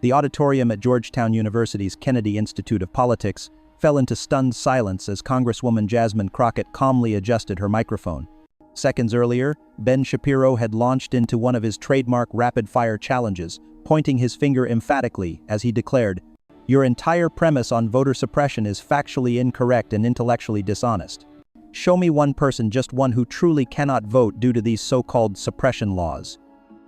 The auditorium at Georgetown University's Kennedy Institute of Politics fell into stunned silence as Congresswoman Jasmine Crockett calmly adjusted her microphone. Seconds earlier, Ben Shapiro had launched into one of his trademark rapid-fire challenges, pointing his finger emphatically as he declared, "Your entire premise on voter suppression is factually incorrect and intellectually dishonest. Show me one person, just one, who truly cannot vote due to these so-called suppression laws."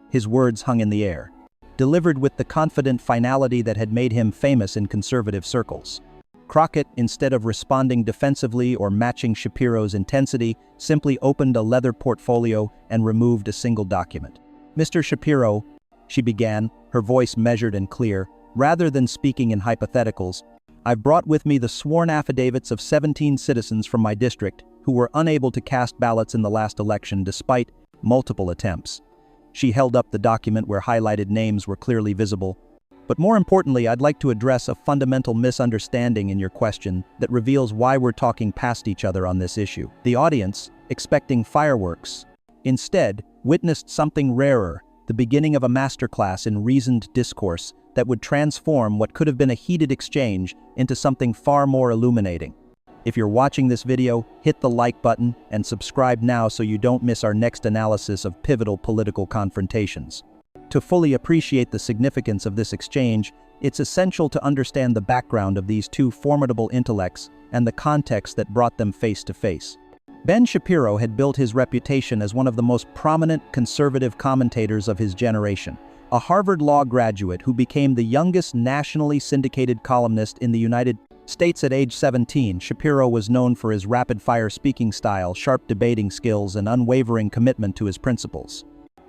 His words hung in the air, delivered with the confident finality that had made him famous in conservative circles. Crockett, instead of responding defensively or matching Shapiro's intensity, simply opened a leather portfolio and removed a single document. "Mr. Shapiro," she began, her voice measured and clear, rather than speaking in hypotheticals, "I've brought with me the sworn affidavits of 17 citizens from my district who were unable to cast ballots in the last election despite multiple attempts." She held up the document where highlighted names were clearly visible. "But more importantly, I'd like to address a fundamental misunderstanding in your question that reveals why we're talking past each other on this issue." The audience, expecting fireworks, instead witnessed something rarer, the beginning of a masterclass in reasoned discourse that would transform what could have been a heated exchange into something far more illuminating. If you're watching this video, hit the like button and subscribe now so you don't miss our next analysis of pivotal political confrontations. To fully appreciate the significance of this exchange, it's essential to understand the background of these two formidable intellects and the context that brought them face to face. Ben Shapiro had built his reputation as one of the most prominent conservative commentators of his generation. A Harvard Law graduate who became the youngest nationally syndicated columnist in the United States at age 17, Shapiro was known for his rapid-fire speaking style, sharp debating skills, and unwavering commitment to his principles.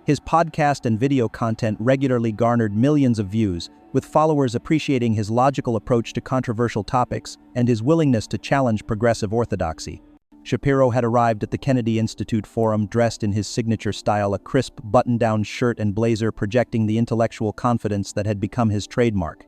His podcast and video content regularly garnered millions of views, with followers appreciating his logical approach to controversial topics and his willingness to challenge progressive orthodoxy. Shapiro had arrived at the Kennedy Institute Forum dressed in his signature style, a crisp button-down shirt and blazer projecting the intellectual confidence that had become his trademark.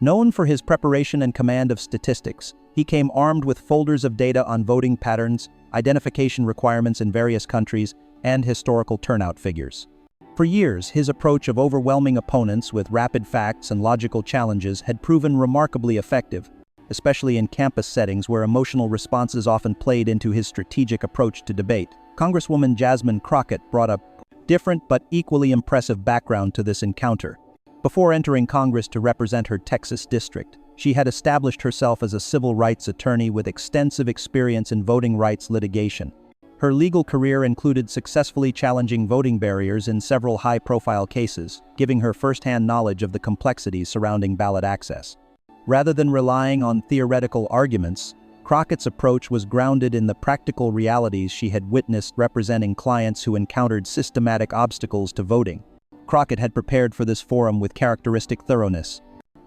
Known for his preparation and command of statistics, he came armed with folders of data on voting patterns, identification requirements in various countries, and historical turnout figures. For years, his approach of overwhelming opponents with rapid facts and logical challenges had proven remarkably effective, especially in campus settings where emotional responses often played into his strategic approach to debate. Congresswoman Jasmine Crockett brought a different but equally impressive background to this encounter. Before entering Congress to represent her Texas district, she had established herself as a civil rights attorney with extensive experience in voting rights litigation. Her legal career included successfully challenging voting barriers in several high-profile cases, giving her first-hand knowledge of the complexities surrounding ballot access. Rather than relying on theoretical arguments, Crockett's approach was grounded in the practical realities she had witnessed representing clients who encountered systematic obstacles to voting. Crockett had prepared for this forum with characteristic thoroughness.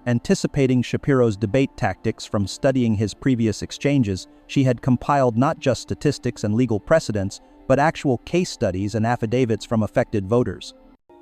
Anticipating Shapiro's debate tactics from studying his previous exchanges, she had compiled not just statistics and legal precedents, but actual case studies and affidavits from affected voters.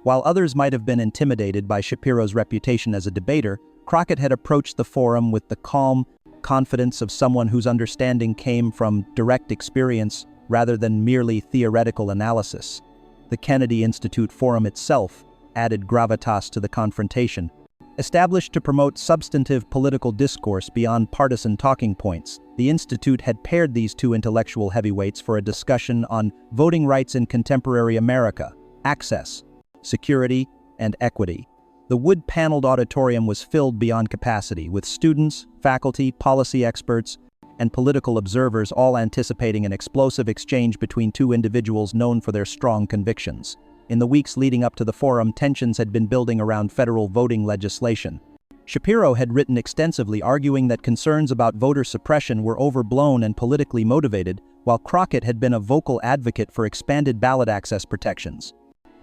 While others might have been intimidated by Shapiro's reputation as a debater, Crockett had approached the forum with the calm confidence of someone whose understanding came from direct experience rather than merely theoretical analysis. The Kennedy Institute Forum itself added gravitas to the confrontation. Established to promote substantive political discourse beyond partisan talking points, the Institute had paired these two intellectual heavyweights for a discussion on voting rights in contemporary America, access, security, and equity. The wood-paneled auditorium was filled beyond capacity, with students, faculty, policy experts, and political observers all anticipating an explosive exchange between two individuals known for their strong convictions. In the weeks leading up to the forum, tensions had been building around federal voting legislation. Shapiro had written extensively arguing that concerns about voter suppression were overblown and politically motivated, while Crockett had been a vocal advocate for expanded ballot access protections.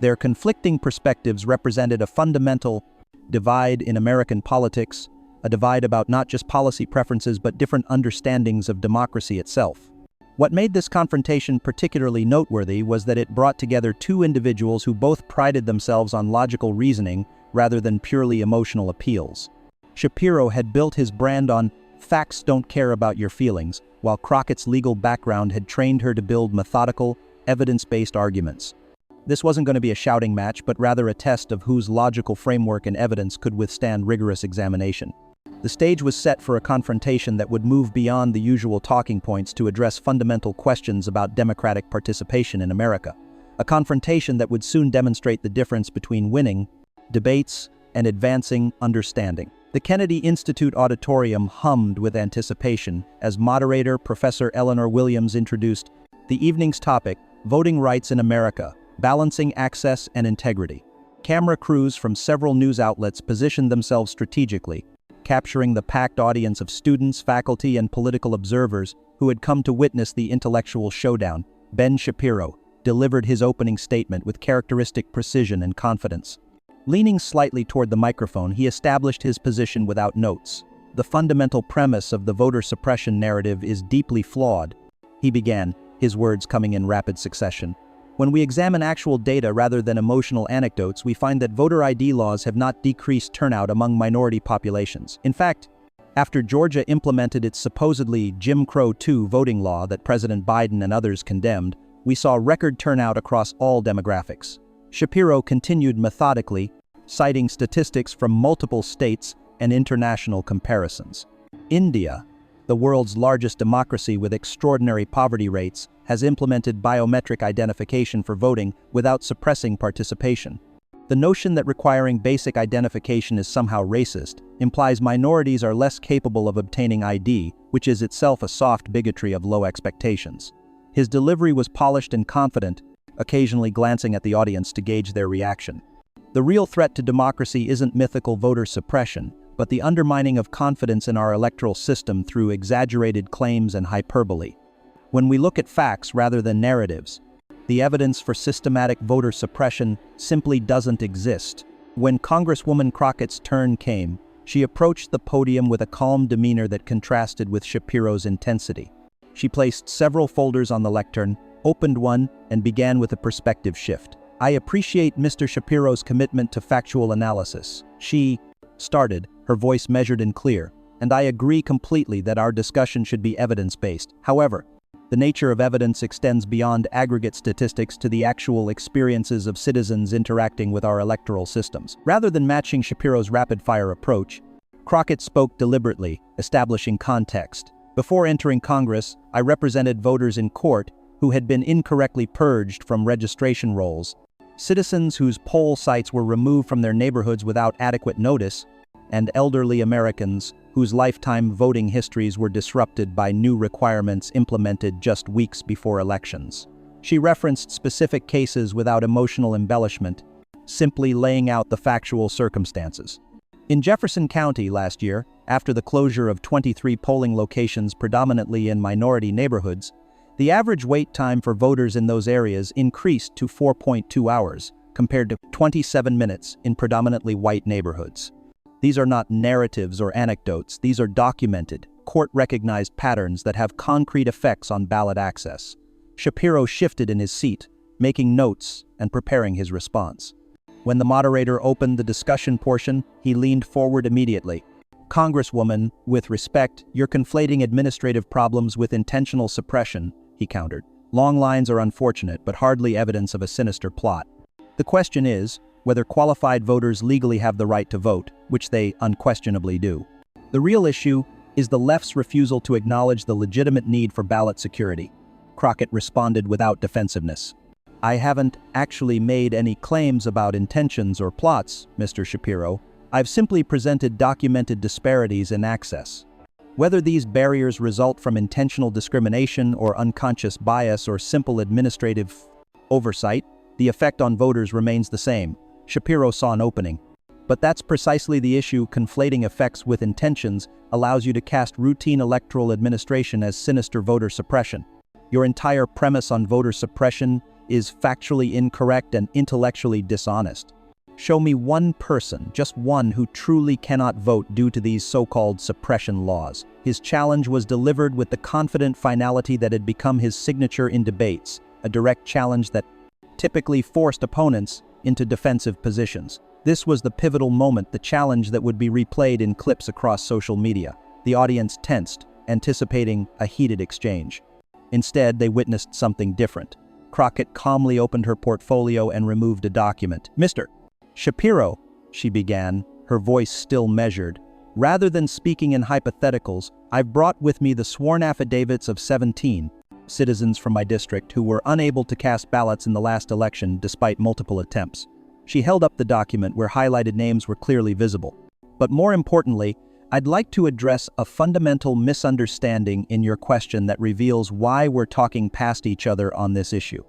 Their conflicting perspectives represented a fundamental divide in American politics, a divide about not just policy preferences but different understandings of democracy itself. What made this confrontation particularly noteworthy was that it brought together two individuals who both prided themselves on logical reasoning rather than purely emotional appeals. Shapiro had built his brand on "facts don't care about your feelings," while Crockett's legal background had trained her to build methodical, evidence-based arguments. This wasn't going to be a shouting match, but rather a test of whose logical framework and evidence could withstand rigorous examination. The stage was set for a confrontation that would move beyond the usual talking points to address fundamental questions about democratic participation in America. A confrontation that would soon demonstrate the difference between winning debates and advancing understanding. The Kennedy Institute auditorium hummed with anticipation as moderator Professor Eleanor Williams introduced the evening's topic, Voting Rights in America, Balancing Access and Integrity. Camera crews from several news outlets positioned themselves strategically, capturing the packed audience of students, faculty, and political observers who had come to witness the intellectual showdown. Ben Shapiro delivered his opening statement with characteristic precision and confidence. Leaning slightly toward the microphone, he established his position without notes. The fundamental premise of the voter suppression narrative is deeply flawed, he began, his words coming in rapid succession. When we examine actual data rather than emotional anecdotes, we find that voter ID laws have not decreased turnout among minority populations. In fact, after Georgia implemented its supposedly Jim Crow II voting law that President Biden and others condemned, we saw record turnout across all demographics. Shapiro continued methodically, citing statistics from multiple states and international comparisons. India, the world's largest democracy with extraordinary poverty rates, has implemented biometric identification for voting without suppressing participation. The notion that requiring basic identification is somehow racist implies minorities are less capable of obtaining ID, which is itself a soft bigotry of low expectations. His delivery was polished and confident, occasionally glancing at the audience to gauge their reaction. The real threat to democracy isn't mythical voter suppression, but the undermining of confidence in our electoral system through exaggerated claims and hyperbole. When we look at facts rather than narratives, the evidence for systematic voter suppression simply doesn't exist. When Congresswoman Crockett's turn came, she approached the podium with a calm demeanor that contrasted with Shapiro's intensity. She placed several folders on the lectern, opened one, and began with a perspective shift. "I appreciate Mr. Shapiro's commitment to factual analysis," she started, her voice measured and clear, "and I agree completely that our discussion should be evidence-based. However, the nature of evidence extends beyond aggregate statistics to the actual experiences of citizens interacting with our electoral systems." Rather than matching Shapiro's rapid-fire approach, Crockett spoke deliberately, establishing context. "Before entering Congress, I represented voters in court who had been incorrectly purged from registration rolls, citizens whose poll sites were removed from their neighborhoods without adequate notice, and elderly Americans whose lifetime voting histories were disrupted by new requirements implemented just weeks before elections." She referenced specific cases without emotional embellishment, simply laying out the factual circumstances. In Jefferson County last year, after the closure of 23 polling locations predominantly in minority neighborhoods, the average wait time for voters in those areas increased to 4.2 hours, compared to 27 minutes in predominantly white neighborhoods. These are not narratives or anecdotes, these are documented, court-recognized patterns that have concrete effects on ballot access. Shapiro shifted in his seat, making notes and preparing his response. When the moderator opened the discussion portion, he leaned forward immediately. "Congresswoman, with respect, you're conflating administrative problems with intentional suppression," he countered. "Long lines are unfortunate, but hardly evidence of a sinister plot. The question is whether qualified voters legally have the right to vote, which they unquestionably do. The real issue is the left's refusal to acknowledge the legitimate need for ballot security." Crockett responded without defensiveness. "I haven't actually made any claims about intentions or plots, Mr. Shapiro. I've simply presented documented disparities in access. Whether these barriers result from intentional discrimination or unconscious bias or simple administrative oversight, the effect on voters remains the same." Shapiro saw an opening. "But that's precisely the issue. Conflating effects with intentions allows you to cast routine electoral administration as sinister voter suppression. Your entire premise on voter suppression is factually incorrect and intellectually dishonest. Show me one person, just one, who truly cannot vote due to these so-called suppression laws." His challenge was delivered with the confident finality that had become his signature in debates, a direct challenge that typically forced opponents into defensive positions. This was the pivotal moment, the challenge that would be replayed in clips across social media. The audience tensed, anticipating a heated exchange. Instead, they witnessed something different. Crockett calmly opened her portfolio and removed a document. "Mr. Shapiro," she began, her voice still measured. "Rather than speaking in hypotheticals, I've brought with me the sworn affidavits of 17 citizens from my district who were unable to cast ballots in the last election despite multiple attempts." She held up the document where highlighted names were clearly visible. "But more importantly, I'd like to address a fundamental misunderstanding in your question that reveals why we're talking past each other on this issue.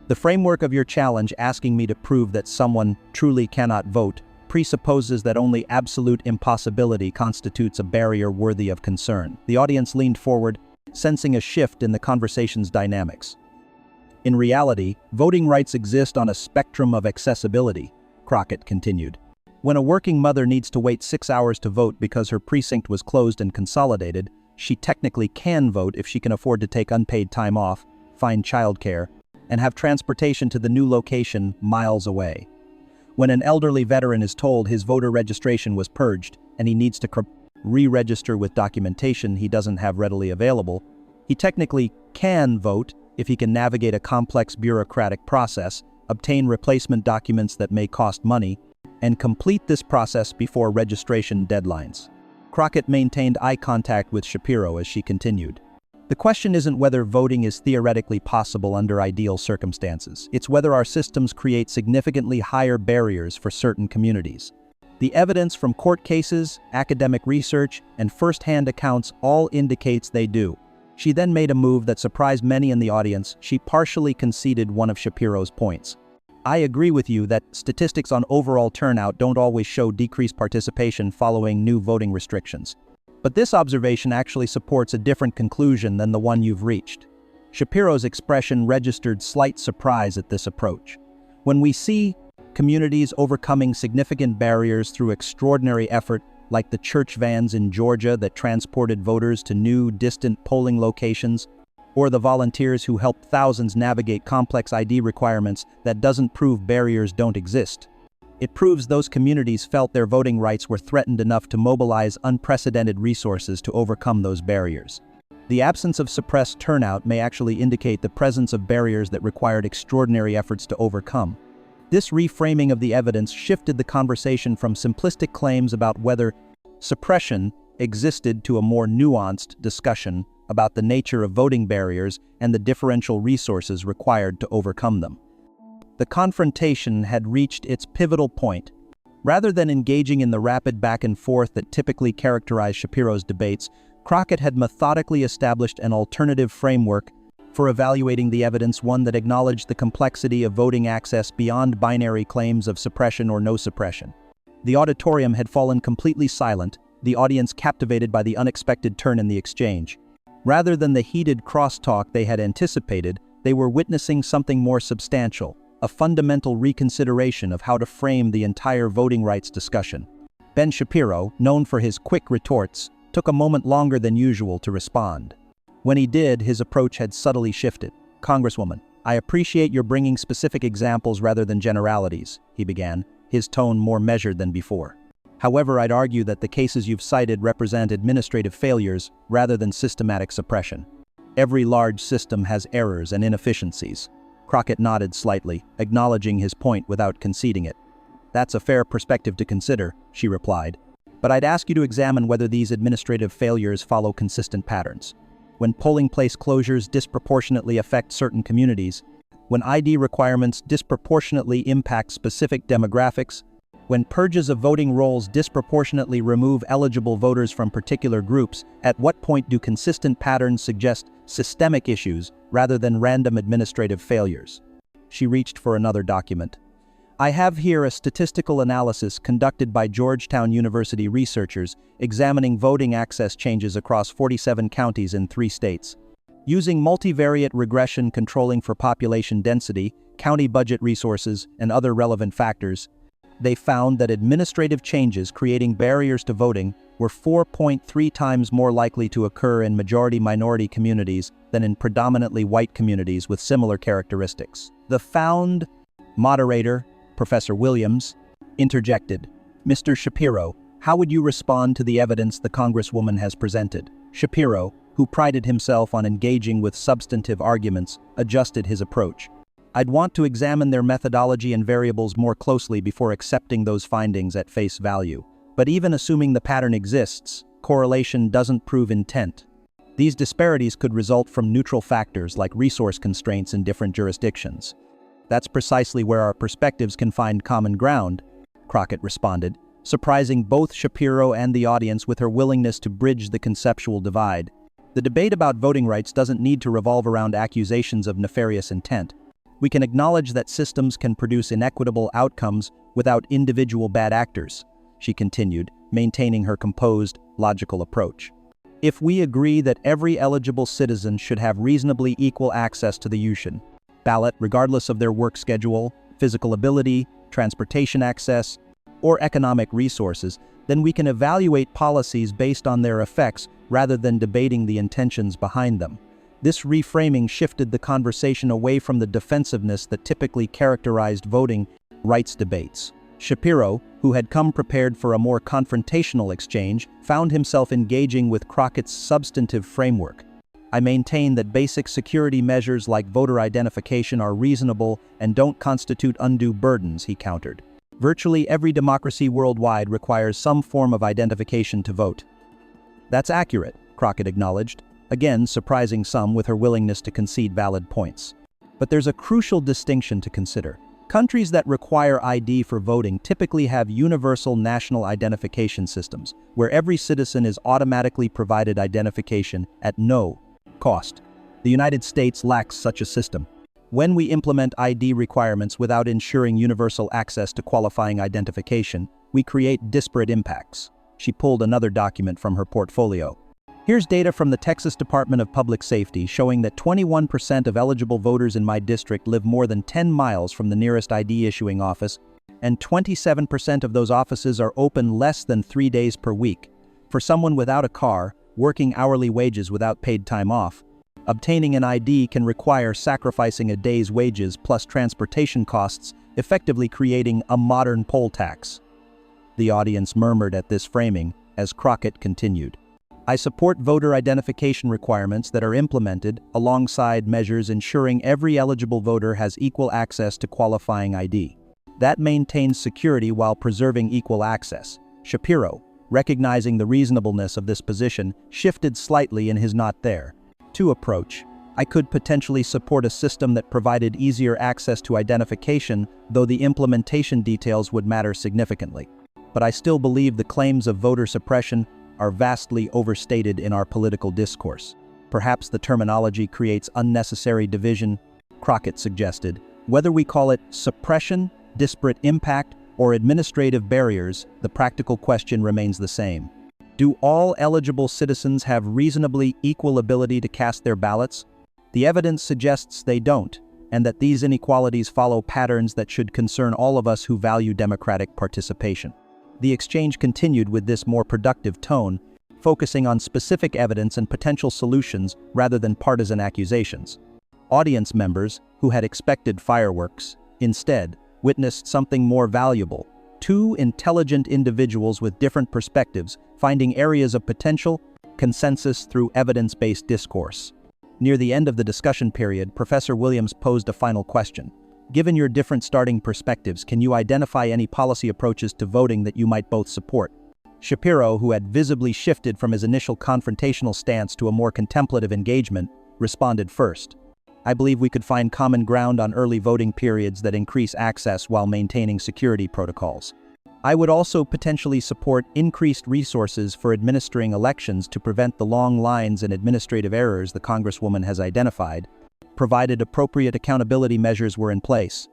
The framework of your challenge asking me to prove that someone truly cannot vote presupposes that only absolute impossibility constitutes a barrier worthy of concern." The audience leaned forward, sensing a shift in the conversation's dynamics. "In reality, voting rights exist on a spectrum of accessibility," Crockett continued. "When a working mother needs to wait 6 hours to vote because her precinct was closed and consolidated, she technically can vote if she can afford to take unpaid time off, find childcare, and have transportation to the new location miles away. When an elderly veteran is told his voter registration was purged and he needs to re-register with documentation he doesn't have readily available, he technically can vote if he can navigate a complex bureaucratic process, obtain replacement documents that may cost money, and complete this process before registration deadlines." Crockett maintained eye contact with Shapiro as she continued. "The question isn't whether voting is theoretically possible under ideal circumstances. It's whether our systems create significantly higher barriers for certain communities. The evidence from court cases, academic research, and first-hand accounts all indicates they do." She then made a move that surprised many in the audience. She partially conceded one of Shapiro's points. "I agree with you that statistics on overall turnout don't always show decreased participation following new voting restrictions. But this observation actually supports a different conclusion than the one you've reached." Shapiro's expression registered slight surprise at this approach. "When we see communities overcoming significant barriers through extraordinary effort, like the church vans in Georgia that transported voters to new, distant polling locations, or the volunteers who helped thousands navigate complex ID requirements, that doesn't prove barriers don't exist. It proves those communities felt their voting rights were threatened enough to mobilize unprecedented resources to overcome those barriers. The absence of suppressed turnout may actually indicate the presence of barriers that required extraordinary efforts to overcome." This reframing of the evidence shifted the conversation from simplistic claims about whether suppression existed to a more nuanced discussion about the nature of voting barriers and the differential resources required to overcome them. The confrontation had reached its pivotal point. Rather than engaging in the rapid back and forth that typically characterized Shapiro's debates, Crockett had methodically established an alternative framework for evaluating the evidence, one that acknowledged the complexity of voting access beyond binary claims of suppression or no suppression. The auditorium had fallen completely silent, the audience captivated by the unexpected turn in the exchange. Rather than the heated crosstalk they had anticipated, they were witnessing something more substantial, a fundamental reconsideration of how to frame the entire voting rights discussion. Ben Shapiro, known for his quick retorts, took a moment longer than usual to respond. When he did, his approach had subtly shifted. "Congresswoman, I appreciate your bringing specific examples rather than generalities," he began, his tone more measured than before. "However, I'd argue that the cases you've cited represent administrative failures rather than systematic suppression. Every large system has errors and inefficiencies." Crockett nodded slightly, acknowledging his point without conceding it. "That's a fair perspective to consider," she replied. "But I'd ask you to examine whether these administrative failures follow consistent patterns. When polling place closures disproportionately affect certain communities, when ID requirements disproportionately impact specific demographics, when purges of voting rolls disproportionately remove eligible voters from particular groups, at what point do consistent patterns suggest systemic issues rather than random administrative failures?" She reached for another document. "I have here a statistical analysis conducted by Georgetown University researchers examining voting access changes across 47 counties in 3 states. Using multivariate regression controlling for population density, county budget resources, and other relevant factors, they found that administrative changes creating barriers to voting were 4.3 times more likely to occur in majority-minority communities than in predominantly white communities with similar characteristics. The found moderator, Professor Williams, interjected. "Mr. Shapiro, how would you respond to the evidence the Congresswoman has presented?" Shapiro, who prided himself on engaging with substantive arguments, adjusted his approach. I'd want to examine their methodology and variables more closely before accepting those findings at face value. But even assuming the pattern exists, correlation doesn't prove intent. These disparities could result from neutral factors like resource constraints in different jurisdictions. That's precisely where our perspectives can find common ground, Crockett responded, surprising both Shapiro and the audience with her willingness to bridge the conceptual divide. The debate about voting rights doesn't need to revolve around accusations of nefarious intent. We can acknowledge that systems can produce inequitable outcomes without individual bad actors, she continued, maintaining her composed, logical approach. If we agree that every eligible citizen should have reasonably equal access to the union ballot regardless of their work schedule, physical ability, transportation access, or economic resources, then we can evaluate policies based on their effects rather than debating the intentions behind them. This reframing shifted the conversation away from the defensiveness that typically characterized voting rights debates. Shapiro, who had come prepared for a more confrontational exchange, found himself engaging with Crockett's substantive framework. I maintain that basic security measures like voter identification are reasonable and don't constitute undue burdens, he countered. Virtually every democracy worldwide requires some form of identification to vote. That's accurate, Crockett acknowledged, again surprising some with her willingness to concede valid points. But there's a crucial distinction to consider. Countries that require ID for voting typically have universal national identification systems, where every citizen is automatically provided identification at no cost. The United States lacks such a system. When we implement ID requirements without ensuring universal access to qualifying identification, we create disparate impacts. She pulled another document from her portfolio. Here's data from the Texas Department of Public Safety showing that 21% of eligible voters in my district live more than 10 miles from the nearest ID issuing office, and 27% of those offices are open less than 3 days per week. For someone without a car, working hourly wages without paid time off, obtaining an ID can require sacrificing a day's wages plus transportation costs, effectively creating a modern poll tax. The audience murmured at this framing as Crockett continued. I support voter identification requirements that are implemented alongside measures ensuring every eligible voter has equal access to qualifying ID. That maintains security while preserving equal access. Shapiro, recognizing the reasonableness of this position, shifted slightly in his not there to approach. I could potentially support a system that provided easier access to identification, though the implementation details would matter significantly. But I still believe the claims of voter suppression are vastly overstated in our political discourse. Perhaps the terminology creates unnecessary division, Crockett suggested. Whether we call it suppression, disparate impact, or administrative barriers, the practical question remains the same. Do all eligible citizens have reasonably equal ability to cast their ballots? The evidence suggests they don't, and that these inequalities follow patterns that should concern all of us who value democratic participation. The exchange continued with this more productive tone, focusing on specific evidence and potential solutions rather than partisan accusations. Audience members, who had expected fireworks, instead witnessed something more valuable: two intelligent individuals with different perspectives finding areas of potential consensus through evidence-based discourse. Near the end of the discussion period, Professor Williams posed a final question. Given your different starting perspectives, can you identify any policy approaches to voting that you might both support? Shapiro, who had visibly shifted from his initial confrontational stance to a more contemplative engagement, responded first. I believe we could find common ground on early voting periods that increase access while maintaining security protocols. I would also potentially support increased resources for administering elections to prevent the long lines and administrative errors the Congresswoman has identified, provided appropriate accountability measures were in place.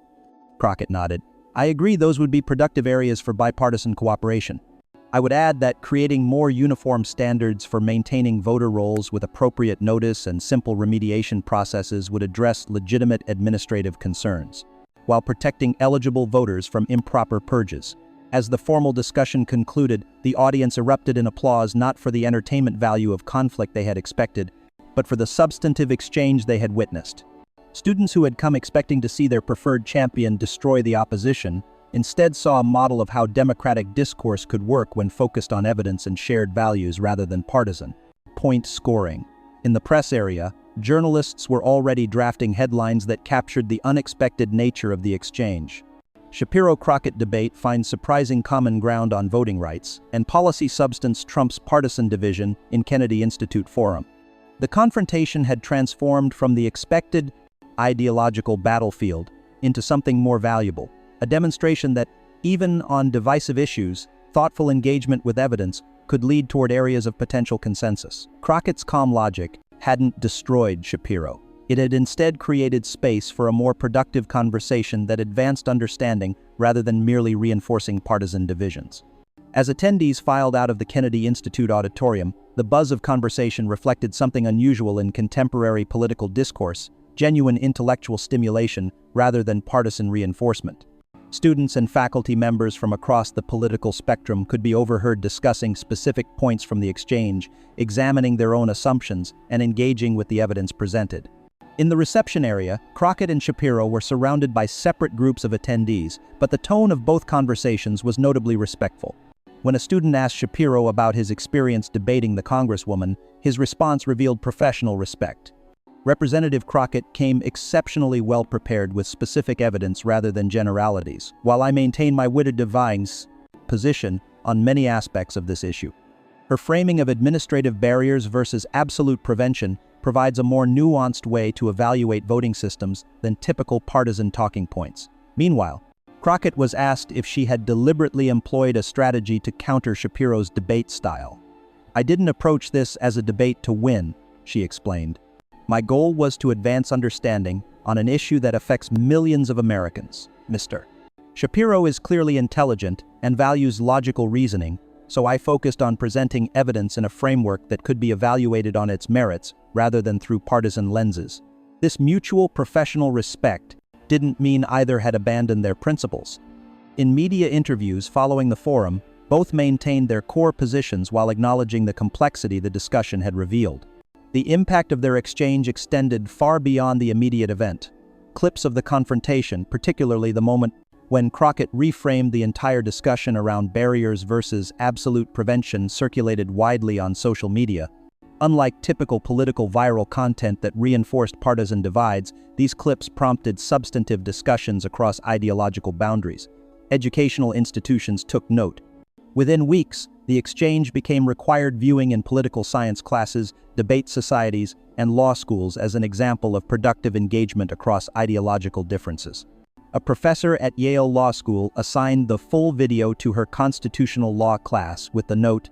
Crockett nodded. I agree those would be productive areas for bipartisan cooperation. I would add that creating more uniform standards for maintaining voter rolls with appropriate notice and simple remediation processes would address legitimate administrative concerns, while protecting eligible voters from improper purges. As the formal discussion concluded, the audience erupted in applause not for the entertainment value of conflict they had expected, but for the substantive exchange they had witnessed. Students who had come expecting to see their preferred champion destroy the opposition instead saw a model of how democratic discourse could work when focused on evidence and shared values rather than partisan point scoring. In the press area, journalists were already drafting headlines that captured the unexpected nature of the exchange. Shapiro-Crockett debate finds surprising common ground on voting rights, and policy substance trumps partisan division in Kennedy Institute Forum. The confrontation had transformed from the expected ideological battlefield into something more valuable, a demonstration that, even on divisive issues, thoughtful engagement with evidence could lead toward areas of potential consensus. Crockett's calm logic hadn't destroyed Shapiro. It had instead created space for a more productive conversation that advanced understanding rather than merely reinforcing partisan divisions. As attendees filed out of the Kennedy Institute auditorium, the buzz of conversation reflected something unusual in contemporary political discourse, genuine intellectual stimulation rather than partisan reinforcement. Students and faculty members from across the political spectrum could be overheard discussing specific points from the exchange, examining their own assumptions, and engaging with the evidence presented. In the reception area, Crockett and Shapiro were surrounded by separate groups of attendees, but the tone of both conversations was notably respectful. When a student asked Shapiro about his experience debating the Congresswoman, his response revealed professional respect. Representative Crockett came exceptionally well prepared with specific evidence rather than generalities, while I maintain my witted divine's position on many aspects of this issue. Her framing of administrative barriers versus absolute prevention provides a more nuanced way to evaluate voting systems than typical partisan talking points. Meanwhile, Crockett was asked if she had deliberately employed a strategy to counter Shapiro's debate style. "I didn't approach this as a debate to win," she explained. "My goal was to advance understanding on an issue that affects millions of Americans, Mr. Shapiro is clearly intelligent and values logical reasoning, so I focused on presenting evidence in a framework that could be evaluated on its merits rather than through partisan lenses." This mutual professional respect didn't mean either had abandoned their principles. In media interviews following the forum, both maintained their core positions while acknowledging the complexity the discussion had revealed. The impact of their exchange extended far beyond the immediate event. Clips of the confrontation, particularly the moment when Crockett reframed the entire discussion around barriers versus absolute prevention, circulated widely on social media. Unlike typical political viral content that reinforced partisan divides, these clips prompted substantive discussions across ideological boundaries. Educational institutions took note. Within weeks, the exchange became required viewing in political science classes, debate societies, and law schools as an example of productive engagement across ideological differences. A professor at Yale Law School assigned the full video to her constitutional law class with the note,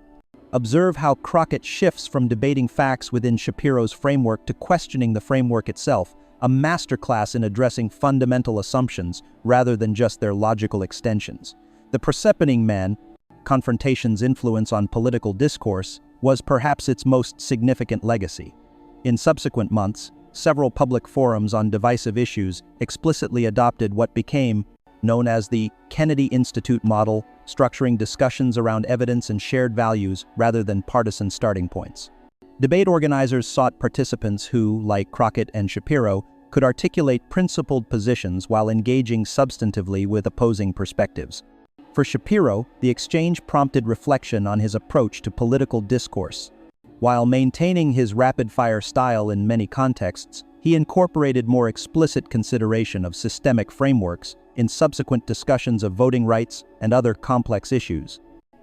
"Observe how Crockett shifts from debating facts within Shapiro's framework to questioning the framework itself, a masterclass in addressing fundamental assumptions rather than just their logical extensions." The Perseponing Man, confrontation's influence on political discourse, was perhaps its most significant legacy. In subsequent months, several public forums on divisive issues explicitly adopted what became known as the Kennedy Institute model, structuring discussions around evidence and shared values rather than partisan starting points. Debate organizers sought participants who, like Crockett and Shapiro, could articulate principled positions while engaging substantively with opposing perspectives. For Shapiro, the exchange prompted reflection on his approach to political discourse. While maintaining his rapid-fire style in many contexts, he incorporated more explicit consideration of systemic frameworks in subsequent discussions of voting rights and other complex issues.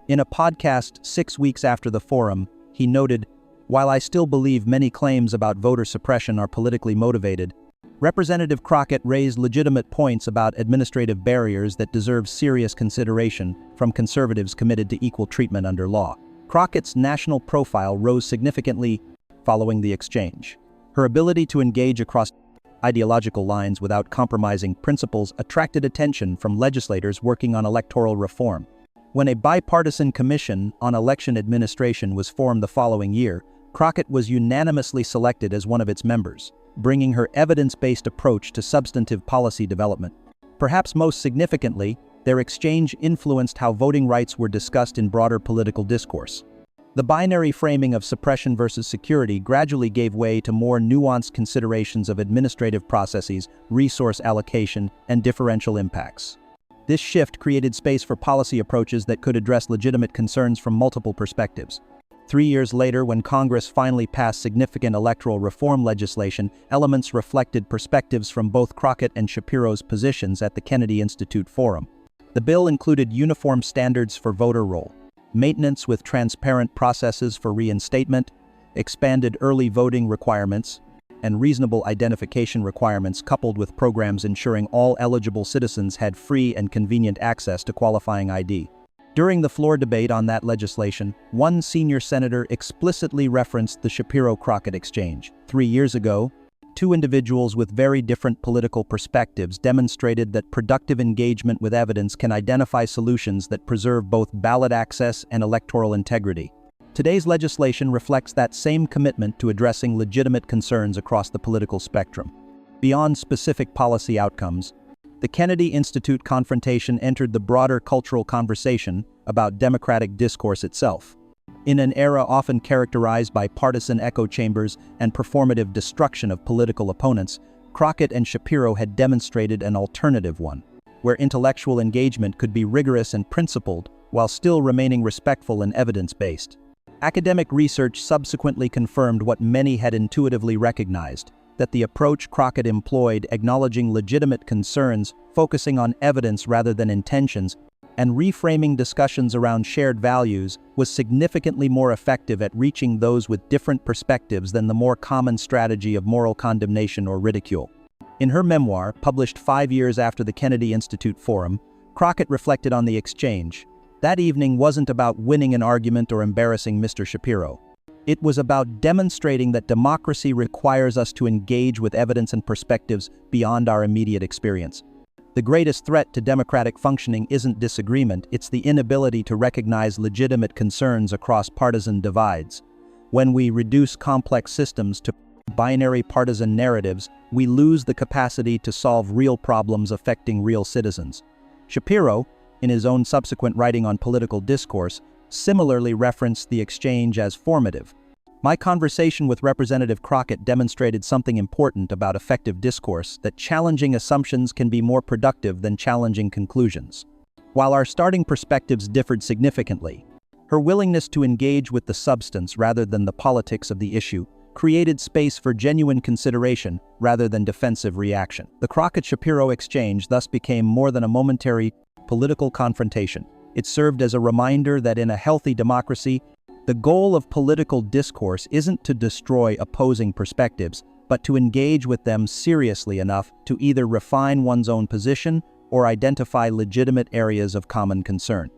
In a podcast 6 weeks after the forum, he noted, "While I still believe many claims about voter suppression are politically motivated, Representative Crockett raised legitimate points about administrative barriers that deserve serious consideration from conservatives committed to equal treatment under law." Crockett's national profile rose significantly following the exchange. Her ability to engage across ideological lines without compromising principles attracted attention from legislators working on electoral reform. When a bipartisan commission on election administration was formed the following year, Crockett was unanimously selected as one of its members, bringing her evidence-based approach to substantive policy development. Perhaps most significantly, their exchange influenced how voting rights were discussed in broader political discourse. The binary framing of suppression versus security gradually gave way to more nuanced considerations of administrative processes, resource allocation, and differential impacts. This shift created space for policy approaches that could address legitimate concerns from multiple perspectives. 3 years later, when Congress finally passed significant electoral reform legislation, elements reflected perspectives from both Crockett and Shapiro's positions at the Kennedy Institute Forum. The bill included uniform standards for voter roll, maintenance with transparent processes for reinstatement, expanded early voting requirements, and reasonable identification requirements coupled with programs ensuring all eligible citizens had free and convenient access to qualifying ID. During the floor debate on that legislation, one senior senator explicitly referenced the Shapiro-Crockett exchange. 3 years ago, two individuals with very different political perspectives demonstrated that productive engagement with evidence can identify solutions that preserve both ballot access and electoral integrity. Today's legislation reflects that same commitment to addressing legitimate concerns across the political spectrum. Beyond specific policy outcomes, the Kennedy Institute confrontation entered the broader cultural conversation about democratic discourse itself. In an era often characterized by partisan echo chambers and performative destruction of political opponents, Crockett and Shapiro had demonstrated an alternative one, where intellectual engagement could be rigorous and principled while still remaining respectful and evidence-based. Academic research subsequently confirmed what many had intuitively recognized, that the approach Crockett employed, acknowledging legitimate concerns, focusing on evidence rather than intentions, and reframing discussions around shared values, was significantly more effective at reaching those with different perspectives than the more common strategy of moral condemnation or ridicule. In her memoir, published 5 years after the Kennedy Institute Forum, Crockett reflected on the exchange. That evening wasn't about winning an argument or embarrassing Mr. Shapiro. It was about demonstrating that democracy requires us to engage with evidence and perspectives beyond our immediate experience. The greatest threat to democratic functioning isn't disagreement, it's the inability to recognize legitimate concerns across partisan divides. When we reduce complex systems to binary partisan narratives, we lose the capacity to solve real problems affecting real citizens. Shapiro, in his own subsequent writing on political discourse, similarly referenced the exchange as formative. My conversation with Representative Crockett demonstrated something important about effective discourse, that challenging assumptions can be more productive than challenging conclusions. While our starting perspectives differed significantly, her willingness to engage with the substance rather than the politics of the issue created space for genuine consideration rather than defensive reaction. The Crockett-Shapiro exchange thus became more than a momentary political confrontation. It served as a reminder that in a healthy democracy, the goal of political discourse isn't to destroy opposing perspectives, but to engage with them seriously enough to either refine one's own position or identify legitimate areas of common concern.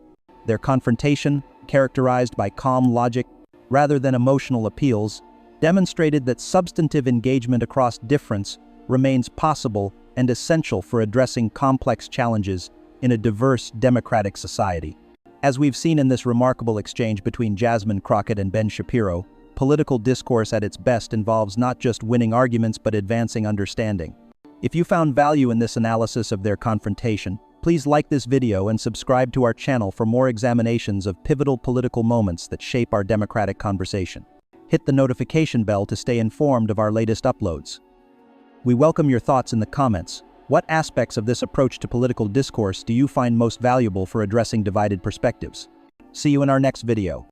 Their confrontation, characterized by calm logic rather than emotional appeals, demonstrated that substantive engagement across difference remains possible and essential for addressing complex challenges in a diverse democratic society. As we've seen in this remarkable exchange between Jasmine Crockett and Ben Shapiro, political discourse at its best involves not just winning arguments but advancing understanding. If you found value in this analysis of their confrontation, please like this video and subscribe to our channel for more examinations of pivotal political moments that shape our democratic conversation. Hit the notification bell to stay informed of our latest uploads. We welcome your thoughts in the comments. What aspects of this approach to political discourse do you find most valuable for addressing divided perspectives? See you in our next video.